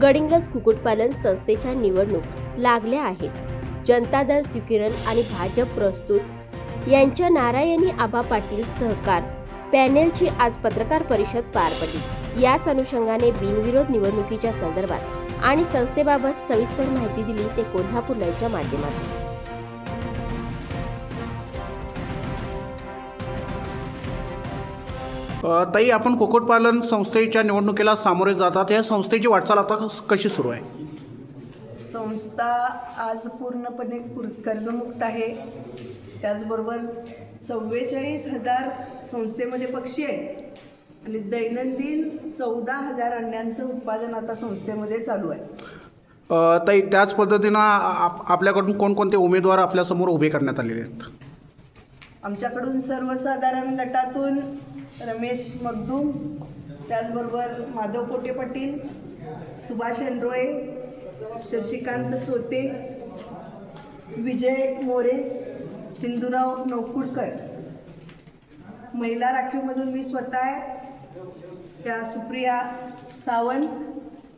गडिंग्लज कुक्कुटपालन संस्थेच्या निवडणूक लागल्या आहेत। जनता दल स्वीकरण आणि भाजप प्रस्तुत यांच्या नारायणी आबा पाटील सहकार पॅनेलची आज पत्रकार परिषद पार पडली। याच अनुषंगाने बिनविरोध निवडणुकीच्या संदर्भात आणि संस्थेबाबत सविस्तर माहिती दिली ते कोल्हापूर लाईव्हच्या माध्यमातून। ताई, आपण कुक्कुटपालन संस्थेच्या निवडणुकीला सामोरे जातात। या संस्थेची वाटचाल आता कशी सुरू आहे? संस्था आज पूर्णपणे कर्जमुक्त आहे। त्याचबरोबर 44,000 संस्थेमध्ये पक्षी आहेत आणि दैनंदिन 14,000 अंड्यांचं उत्पादन आता संस्थेमध्ये चालू आहे। ताई, त्याच पद्धतीनं आपल्याकडून कोणकोणते उमेदवार आपल्यासमोर उभे करण्यात आलेले आहेत? आमच्याकडून सर्वसाधारण गटातून रमेश मगदूम, त्याचबरोबर माधव पोटे पाटील, सुभाष एनरोळे, शशिकांत चोते, विजय मोरे, हिंदूराव नौकुडकर, महिला राखीवमधून मी स्वतः आहे, त्या सुप्रिया सावंत,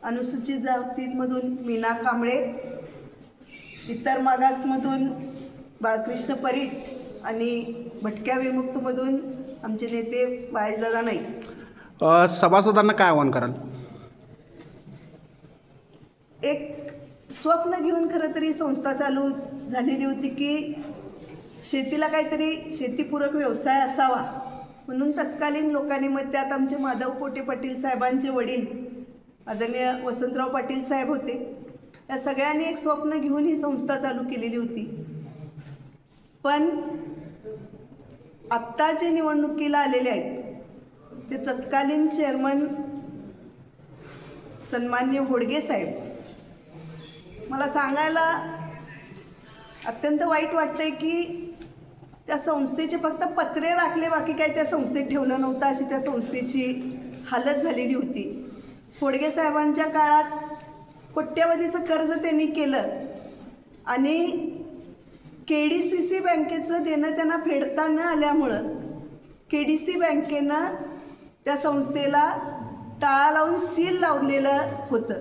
अनुसूचित जातीमधून मीना कांबळे, इतर मागासमधून बाळकृष्ण परीट आणि भटक्या विमुक्तमधून आमचे नेते बाळेशदादा नाईक। सभासदांना काय आवाहन कराल? एक स्वप्न घेऊन खरं तरी संस्था चालू झालेली होती की शेतीला काहीतरी शेतीपूरक व्यवसाय असावा, म्हणून तत्कालीन लोकांनी मग त्यात आमचे माधव पोटे पाटील साहेबांचे वडील आदरणीय वसंतराव पाटील साहेब होते। या सगळ्यांनी एक स्वप्न घेऊन ही संस्था चालू केलेली होती। पण आत्ता जे निवडणुकीला आलेले आहेत ते तत्कालीन चेअरमन सन्माननीय होडगे साहेब, मला सांगायला अत्यंत वाईट वाटतंय की त्या संस्थेचे फक्त पत्रे राखले, बाकी काय त्या संस्थेत ठेवलं नव्हतं, अशी त्या संस्थेची हालत झालेली होती। होडगे साहेबांच्या काळात कोट्यवधीचं कर्ज त्यांनी केलं आणि KDCC बँकेचं देणं त्यांना फेडता न आल्यामुळं KDC बँकेनं त्या संस्थेला टाळा लावून सील लावलेलं होतं।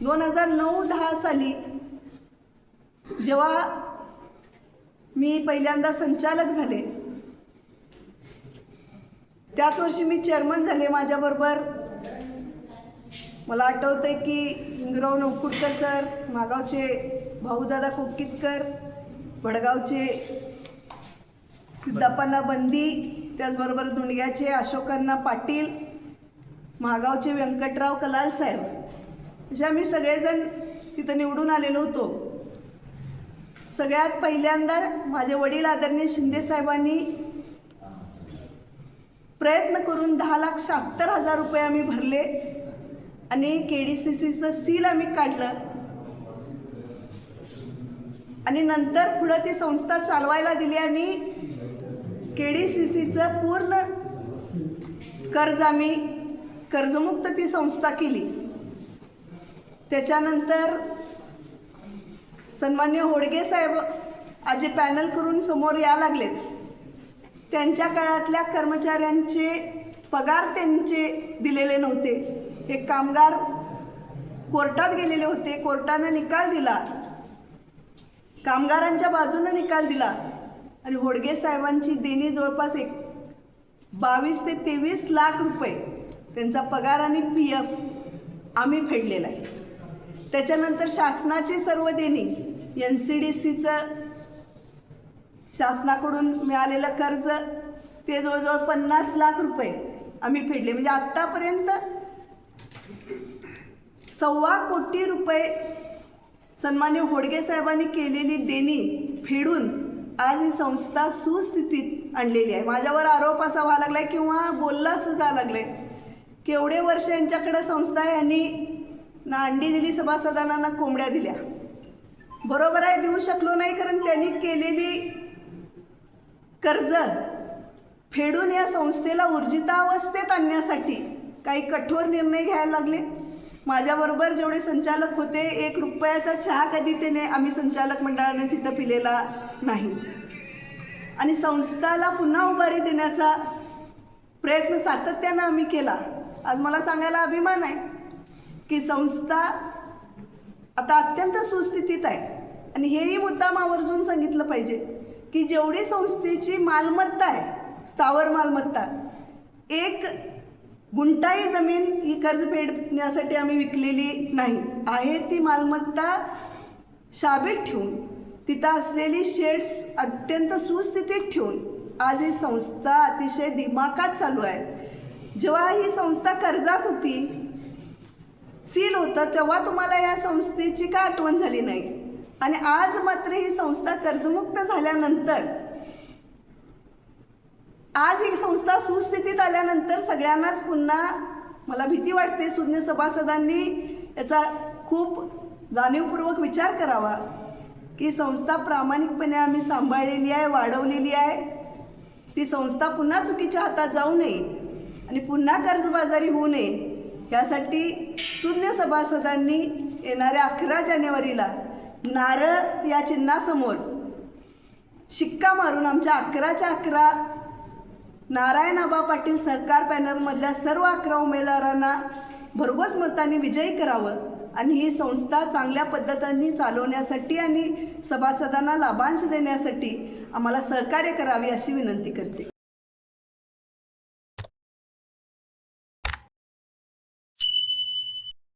2009-10 साली जेव्हा मी पहिल्यांदा संचालक झाले, त्याच वर्षी मी चेअरमन झाले। माझ्याबरोबर मला आठवतंय की हिंदूराव नौकुडकर सर, मागावचे भाऊदादा कोकीतकर, भडगावचे सिद्धप्पा बंदी, त्याचबरोबर दुंडग्याचे अशोकअण्णा पाटील, महागावचे व्यंकटराव कलाल साहेब, असे आम्ही सगळेजण तिथं निवडून आलेलो होतो। सगळ्यात पहिल्यांदा माझे वडील आदरणीय शिंदे साहेबांनी प्रयत्न करून 10,76,000 रुपये आम्ही भरले आणि KDCCचं सील आम्ही काढलं आणि नंतर पुढं ती संस्था चालवायला दिली आणि KDCCचं पूर्ण कर्ज आम्ही कर्जमुक्त ती संस्था केली। त्याच्यानंतर सन्माननीय होडगे साहेब आज जे पॅनल करून समोर या लागलेत, त्यांच्या काळातल्या कर्मचाऱ्यांचे पगार त्यांचे दिलेले नव्हते। हे कामगार कोर्टात गेलेले होते, कोर्टानं निकाल दिला, कामगारांच्या बाजूने निकाल दिला आणि होडगे साहेबांची देणी जवळपास 22 ते 23 लाख रुपये त्यांचा पगार आणि PF आम्ही फेडलेला आहे। त्याच्यानंतर शासनाचे सर्व देणी, NCDCचं शासनाकडून मिळालेलं कर्ज ते जवळजवळ 50 लाख रुपये आम्ही फेडले। म्हणजे आत्तापर्यंत 1.25 कोटी रुपये सन्माननीय होडगे साहेबांनी केलेली देणी फेडून आज ही संस्था सुस्थितीत आणलेली आहे। माझ्यावर आरोप असा व्हायला लागलाय किंवा बोलला असं जायला लागलंय की एवढे वर्ष यांच्याकडे संस्था आहे, यांनी ना अंडी दिली सभासदांना ना कोंबड्या दिल्या। बरोबर आहे, देऊ शकलो नाही, कारण त्यांनी केलेली कर्ज फेडून या संस्थेला ऊर्जितावस्थेत आणण्यासाठी काही कठोर निर्णय घ्यायला लागले। माझ्याबरोबर जेवढे संचालक होते, 1 रुपयाचा चहा कधी त्याने आम्ही संचालक मंडळाने तिथं पिलेला नाही आणि संस्थाला पुन्हा उभारी देण्याचा प्रयत्न सातत्यानं आम्ही केला। आज मला सांगायला अभिमान आहे की संस्था आता अत्यंत सुस्थितीत आहे आणि हेही मुद्दाम आवर्जून सांगितलं पाहिजे की जेवढी संस्थेची मालमत्ता आहे, स्थावर मालमत्ता, 1 गुंठाही जमीन ही कर्ज फेडण्यासाठी आम्ही विकलेली नाही आहे. ती मालमत्ता शाबीत ठेवून, तिथं असलेली शेड्स अत्यंत सुस्थितीत ठेवून आज ही संस्था अतिशय दिमाखात चालू आहे. जेव्हा ही संस्था कर्जात होती, सील होतं, तेव्हा तुम्हाला या संस्थेची का आठवण झाली नाही? आणि आज मात्र ही संस्था कर्जमुक्त झाल्यानंतर, आज ही संस्था सुस्थितीत आल्यानंतर सगळ्यांनाच पुन्हा मला भीती वाटते, सुज्ञ सभासदांनी याचा खूप जाणीवपूर्वक विचार करावा की संस्था प्रामाणिकपणे आम्ही सांभाळलेली आहे, वाढवलेली आहे. ती संस्था पुन्हा चुकीच्या हातात जाऊ नये आणि पुन्हा कर्जबाजारी होऊ नये यासाठी सुज्ञ सभासदांनी येणाऱ्या 11 जानेवारीला नारळ या चिन्हासमोर शिक्का मारून आमच्या 11च्या 11 नारायण आबा पाटील सहकार पॅनलमधल्या सर्व 11 उमेदवारांना भरघोस मतांनी विजयी करावं आणि ही संस्था चांगल्या पद्धतीने चालवण्यासाठी आणि सभासदांना लाभांश देण्यासाठी आम्हाला सहकार्य करावे अशी विनंती करते.